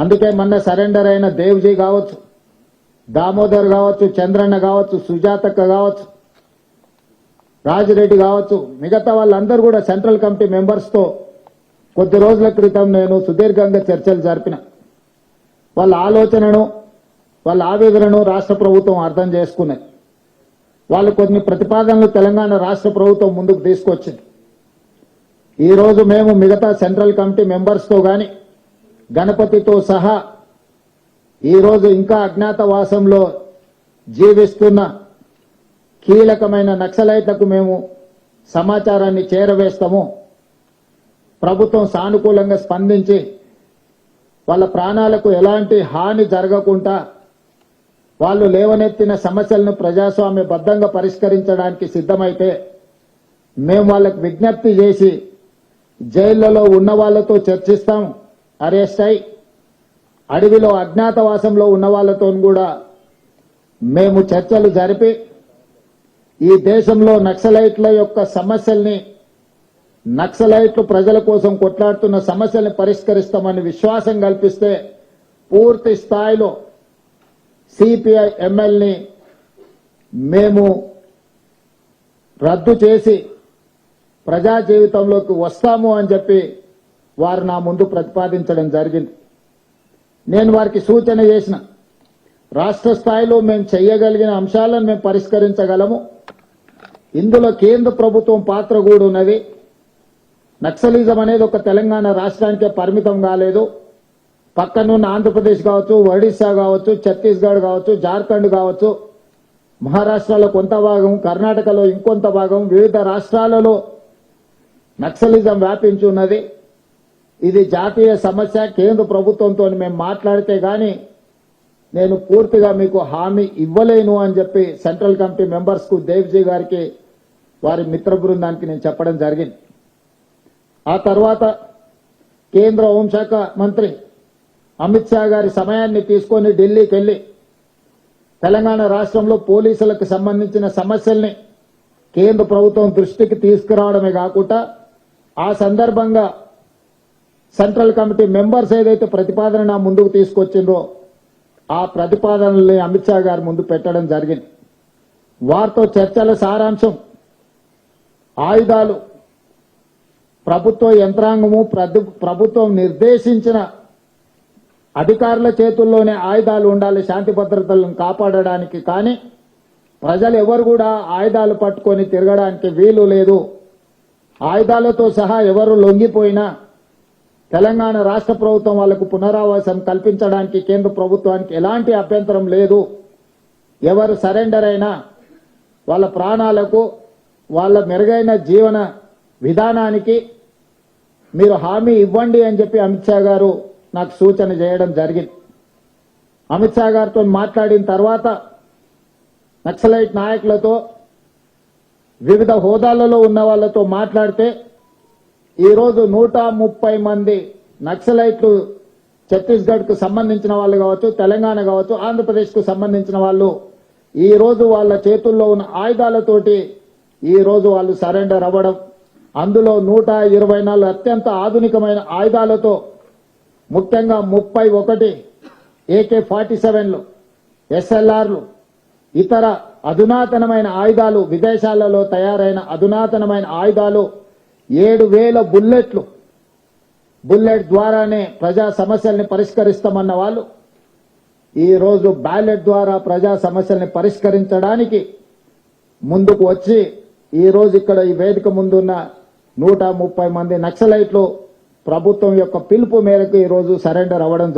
అందుకే మొన్న సరెండర్ అయిన దేవ్జీ కావచ్చు, దామోదర్ కావచ్చు, చంద్రన్న కావచ్చు, సుజాతక్క కావచ్చు, రాజిరెడ్డి కావచ్చు, మిగతా వాళ్ళందరూ కూడా సెంట్రల్ కమిటీ మెంబర్స్తో కొద్ది రోజుల క్రితం నేను సుదీర్ఘంగా చర్చలు జరిపిన. వాళ్ళ ఆలోచనను, వాళ్ళ ఆవేదనను రాష్ట్ర ప్రభుత్వం అర్థం చేసుకున్నది. వాళ్ళు కొన్ని ప్రతిపాదనలు తెలంగాణ రాష్ట్ర ప్రభుత్వం ముందుకు తీసుకొచ్చింది. ఈరోజు మేము మిగతా సెంట్రల్ కమిటీ మెంబర్స్తో కానీ గణపతితో సహా ఈరోజు ఇంకా అజ్ఞాతవాసంలో జీవిస్తున్న కీలకమైన నక్సలైట్లకు మేము సమాచారాన్ని చేరవేస్తాము. ప్రభుత్వం సానుకూలంగా స్పందించి వాళ్ళ ప్రాణాలకు ఎలాంటి హాని జరగకుండా వాళ్ళు లేవనెత్తిన సమస్యలను ప్రజాస్వామ్యబద్ధంగా పరిష్కరించడానికి సిద్ధమైతే మేము వాళ్ళకు విజ్ఞప్తి చేసి జైళ్లలో ఉన్న వాళ్ళతో చర్చిస్తాం. అరెస్ట్ అయి అడవిలో అజ్ఞాతవాసంలో ఉన్న వాళ్ళతో కూడా మేము చర్చలు జరిపి ఈ దేశంలో నక్సలైట్ల యొక్క సమస్యల్ని, నక్సలైట్లు ప్రజల కోసం కొట్లాడుతున్న సమస్యల్ని పరిష్కరిస్తామని విశ్వాసం కల్పిస్తే పూర్తి స్థాయిలో సిపిఐ ఎమ్మెల్యేని మేము రద్దు చేసి ప్రజా జీవితంలోకి వస్తాము అని చెప్పి వారు నా ముందు ప్రతిపాదించడం జరిగింది. నేను వారికి సూచన చేసిన, రాష్ట్ర స్థాయిలో మేము చేయగలిగిన అంశాలను మేము పరిష్కరించగలము. ఇందులో కేంద్ర ప్రభుత్వం పాత్ర కూడా ఉన్నది. నక్సలిజం అనేది ఒక తెలంగాణ రాష్ట్రానికే పరిమితం కాలేదు. పక్కనున్న ఆంధ్రప్రదేశ్ కావచ్చు, ఒడిశా కావచ్చు, ఛత్తీస్గఢ్ కావచ్చు, జార్ఖండ్ కావచ్చు, మహారాష్ట్రలో కొంత భాగం, కర్ణాటకలో ఇంకొంత భాగం, వివిధ రాష్ట్రాలలో నక్సలిజం వ్యాపించి ఉన్నది. ఇది జాతీయ సమస్య. కేంద్ర ప్రభుత్వంతో మేము మాట్లాడితే గాని నేను పూర్తిగా మీకు హామీ ఇవ్వలేను అని చెప్పి సెంట్రల్ కమిటీ మెంబర్స్ కు, దేవ్జీ గారికి, వారి మిత్ర బృందానికి నేను చెప్పడం జరిగింది. ఆ తర్వాత కేంద్ర హోంశాఖ మంత్రి అమిత్ షా గారి సమయాన్ని తీసుకొని ఢిల్లీకి వెళ్లి తెలంగాణ రాష్ట్రంలో పోలీసులకు సంబంధించిన సమస్యల్ని కేంద్ర ప్రభుత్వం దృష్టికి తీసుకురావడమే కాకుండా ఆ సందర్భంగా సెంట్రల్ కమిటీ మెంబర్స్ ఏదైతే ప్రతిపాదన నా ముందుకు తీసుకొచ్చిందో ఆ ప్రతిపాదనల్ని అమిత్ షా గారి ముందు పెట్టడం జరిగింది. వారితో చర్చల సారాంశం ఆయుధాలు ప్రభుత్వ యంత్రాంగము, ప్రభుత్వం నిర్దేశించిన అధికారుల చేతుల్లోనే ఆయుధాలు ఉండాలి శాంతి భద్రతలను కాపాడడానికి. కానీ ప్రజలు ఎవరు కూడా ఆయుధాలు పట్టుకొని తిరగడానికి వీలు లేదు. ఆయుధాలతో సహా ఎవరు లొంగిపోయినా తెలంగాణ రాష్ట్ర ప్రభుత్వం వాళ్లకు పునరావాసం కల్పించడానికి కేంద్ర ప్రభుత్వానికి ఎలాంటి అభ్యంతరం లేదు. ఎవరు సరెండర్ అయినా వాళ్ళ ప్రాణాలకు, వాళ్ళ మెరుగైన జీవన విధానానికి మీరు హామీ ఇవ్వండి అని చెప్పి అమిత్ షా గారు నాకు సూచన చేయడం జరిగింది. అమిత్ షా గారితో మాట్లాడిన తర్వాత నక్సలైట్ నాయకులతో, వివిధ హోదాలలో ఉన్న వాళ్లతో మాట్లాడితే ఈరోజు 130 మంది నక్సలైట్లు ఛత్తీస్గఢ్ కు సంబంధించిన వాళ్ళు కావచ్చు, తెలంగాణ కావచ్చు, ఆంధ్రప్రదేశ్ కు సంబంధించిన వాళ్ళు ఈ రోజు వాళ్ళ చేతుల్లో ఉన్న ఆయుధాలతోటి ఈ రోజు వాళ్ళు సరెండర్ అవ్వడం, అందులో 124 అత్యంత ఆధునికమైన ఆయుధాలతో, ముఖ్యంగా 31 AK-47లు, SLRలు, ఇతర అధునాతనమైన ఆయుధాలు, విదేశాలలో తయారైన అధునాతనమైన ఆయుధాలు, 7,000 బుల్లెట్లు, బుల్లెట్ ద్వారానే ప్రజా సమస్యల్ని పరిష్కరిస్తామన్న వాళ్ళు ఈ రోజు బ్యాలెట్ ద్వారా ప్రజా సమస్యల్ని పరిష్కరించడానికి ముందుకు వచ్చి ఈ రోజు ఇక్కడ ఈ వేదిక ముందున్న 130 మంది నక్సలైట్లు ప్రభుత్వం యొక్క పిలుపు మేరకు ఈ రోజు సరెండర్ అవ్వడం